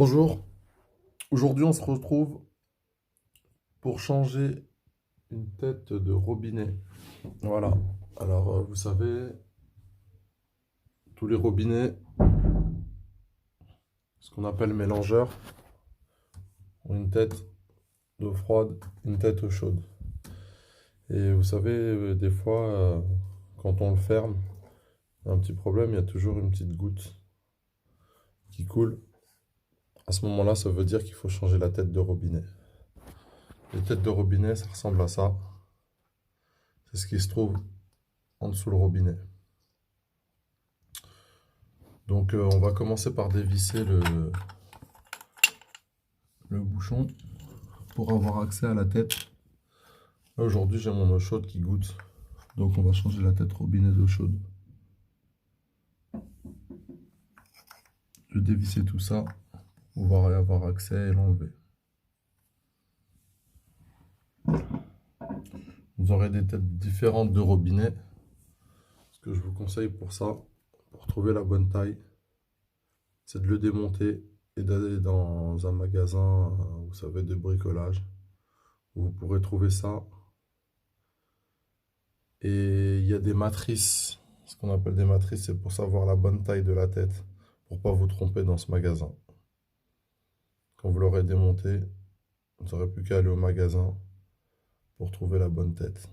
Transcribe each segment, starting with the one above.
Bonjour, aujourd'hui on se retrouve pour changer une tête de robinet. Voilà, alors vous savez, tous les robinets, ce qu'on appelle mélangeurs, ont une tête d'eau froide, une tête eau chaude. Et vous savez, des fois, quand on le ferme, il y a un petit problème, il y a toujours une petite goutte qui coule. À ce moment-là, ça veut dire qu'il faut changer la tête de robinet. Les têtes de robinet, ça ressemble à ça. C'est ce qui se trouve en dessous le robinet. Donc on va commencer par dévisser le bouchon pour avoir accès à la tête. Là, aujourd'hui j'ai mon eau chaude qui goutte, donc on va changer la tête robinet d'eau chaude. Je vais dévisser tout ça pour pouvoir y avoir accès et l'enlever. Vous aurez des têtes différentes de robinet. Ce que je vous conseille pour ça, pour trouver la bonne taille, c'est de le démonter et d'aller dans un magasin, vous savez, de bricolage, où vous pourrez trouver ça. Et il y a des matrices, ce qu'on appelle des matrices, c'est pour savoir la bonne taille de la tête, pour pas vous tromper dans ce magasin. Quand vous l'aurez démonté, vous n'aurez plus qu'à aller au magasin pour trouver la bonne tête,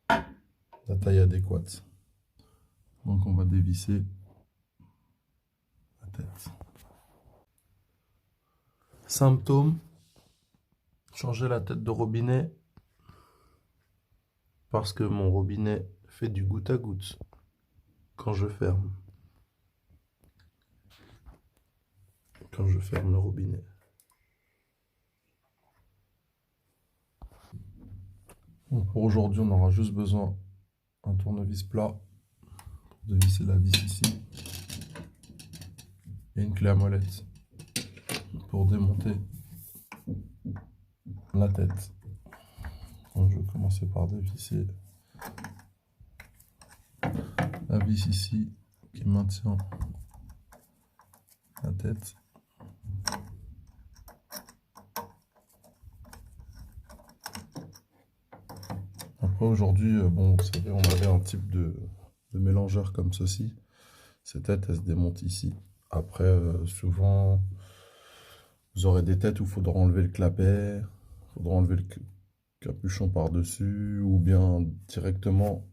la taille adéquate. Donc on va dévisser la tête. Symptômes, changer la tête de robinet parce que mon robinet fait du goutte à goutte quand je ferme. Quand je ferme le robinet. Donc pour aujourd'hui, on aura juste besoin d'un tournevis plat pour dévisser la vis ici et une clé à molette pour démonter la tête. Donc je vais commencer par dévisser la vis ici qui maintient la tête. Après aujourd'hui, bon, vous savez, on avait un type de mélangeur comme ceci. Ces têtes, elles se démontent ici. Après, souvent, vous aurez des têtes où il faudra enlever le clapet, il faudra enlever le capuchon par-dessus, ou bien directement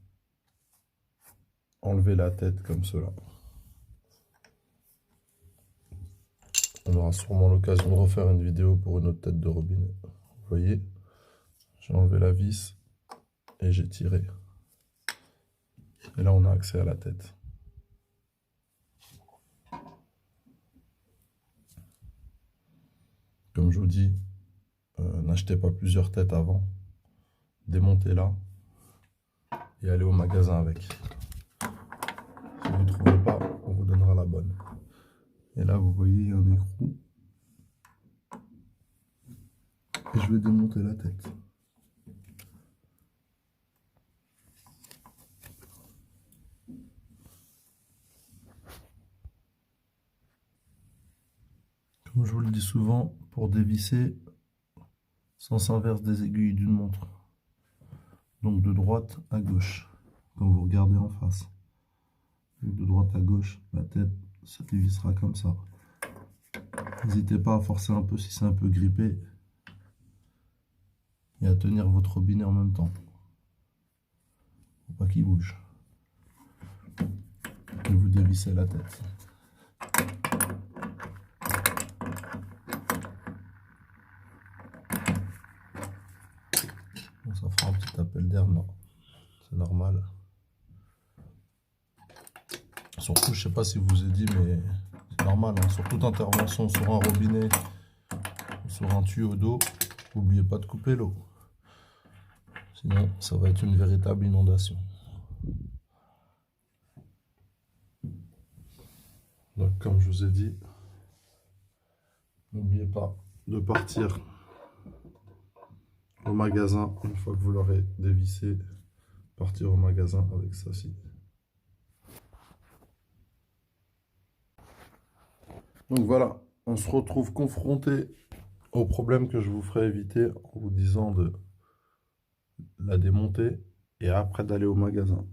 enlever la tête comme cela. On aura sûrement l'occasion de refaire une vidéo pour une autre tête de robinet. Vous voyez, j'ai enlevé la vis et j'ai tiré. Et là, on a accès à la tête. Comme je vous dis, n'achetez pas plusieurs têtes avant. Démontez-la et allez au magasin avec. Si vous ne trouvez pas, on vous donnera la bonne. Et là, vous voyez, il y a un écrou. Et je vais démonter la tête. Comme je vous le dis souvent, pour dévisser, sens inverse des aiguilles d'une montre. Donc de droite à gauche, quand vous regardez en face. De droite à gauche, la tête se dévissera comme ça. N'hésitez pas à forcer un peu si c'est un peu grippé. Et à tenir votre robinet en même temps. Faut pas qu'il bouge. Et vous dévissez la tête. Bon, ça fera un petit appel d'air, non. C'est normal. Surtout, je sais pas si je vous ai dit, mais c'est normal. Hein, sur toute intervention sur un robinet ou sur un tuyau d'eau, n'oubliez pas de couper l'eau. Sinon, ça va être une véritable inondation. Donc, comme je vous ai dit, n'oubliez pas de partir au magasin une fois que vous l'aurez dévissé. Partir au magasin avec ça-ci. Donc voilà, on se retrouve confronté au problème que je vous ferai éviter en vous disant de la démonter et après d'aller au magasin.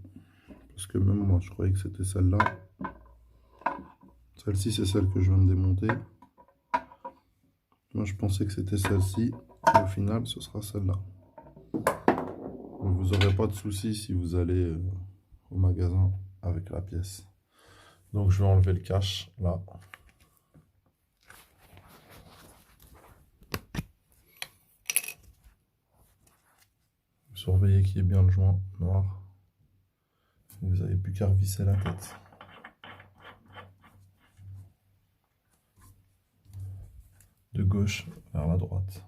Parce que même moi, je croyais que c'était celle-là. Celle-ci, c'est celle que je viens de démonter. Moi, je pensais que c'était celle-ci. Au final, ce sera celle-là. Vous n'aurez pas de soucis si vous allez au magasin avec la pièce. Donc, je vais enlever le cache, là. Surveillez qu'il y ait bien le joint noir. Vous n'avez plus qu'à revisser la tête. De gauche vers la droite.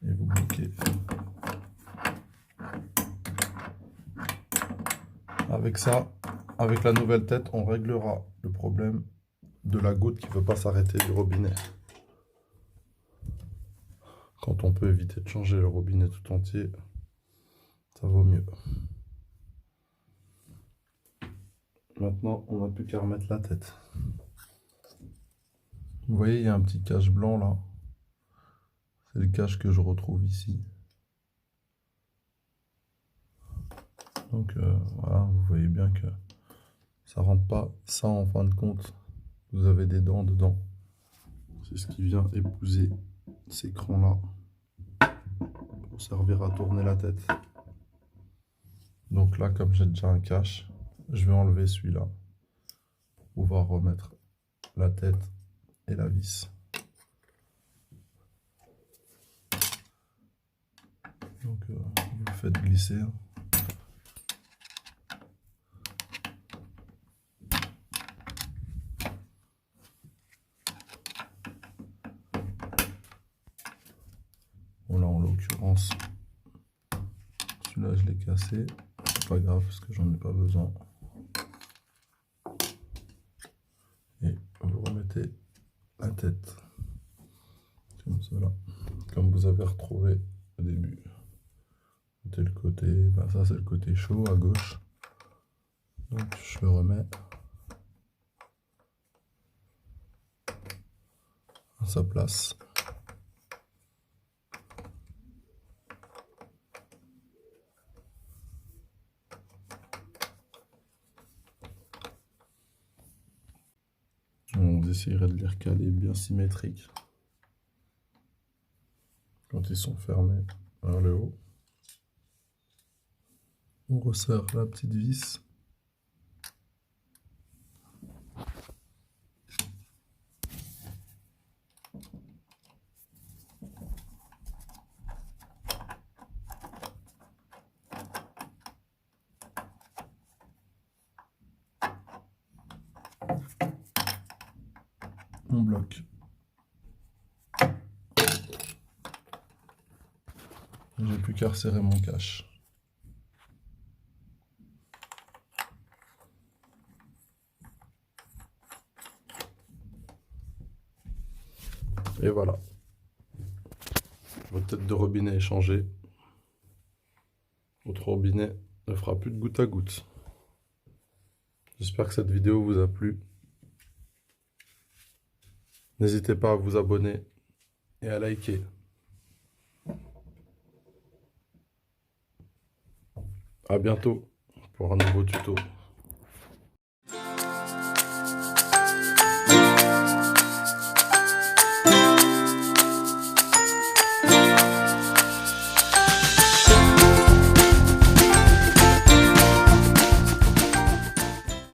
Et vous bloquez. Avec ça, avec la nouvelle tête, on réglera le problème de la goutte qui ne veut pas s'arrêter du robinet. Quand on peut éviter de changer le robinet tout entier, ça vaut mieux. Maintenant, on n'a plus qu'à remettre la tête. Vous voyez, il y a un petit cache blanc là. C'est le cache que je retrouve ici. Donc voilà, vous voyez bien que ça rentre pas. Ça, en fin de compte, vous avez des dents dedans. C'est ce qui vient épouser ces crans là pour servir à tourner la tête. Donc là, comme j'ai déjà un cache, je vais enlever celui-là pour pouvoir remettre la tête et la vis. Donc vous le faites glisser. Bon là en l'occurrence, celui-là je l'ai cassé. C'est pas grave parce que j'en ai pas besoin. Et vous remettez la tête comme cela, comme vous avez retrouvé au début. Le côté, ben ça c'est le côté chaud à gauche. Donc je le remets à sa place. On essayerait de les recaler bien symétriques quand ils sont fermés vers le haut. On resserre la petite vis. On bloque. J'ai plus qu'à resserrer mon cache. Et voilà. Votre tête de robinet est changée. Votre robinet ne fera plus de goutte à goutte. J'espère que cette vidéo vous a plu. N'hésitez pas à vous abonner et à liker. À bientôt pour un nouveau tuto.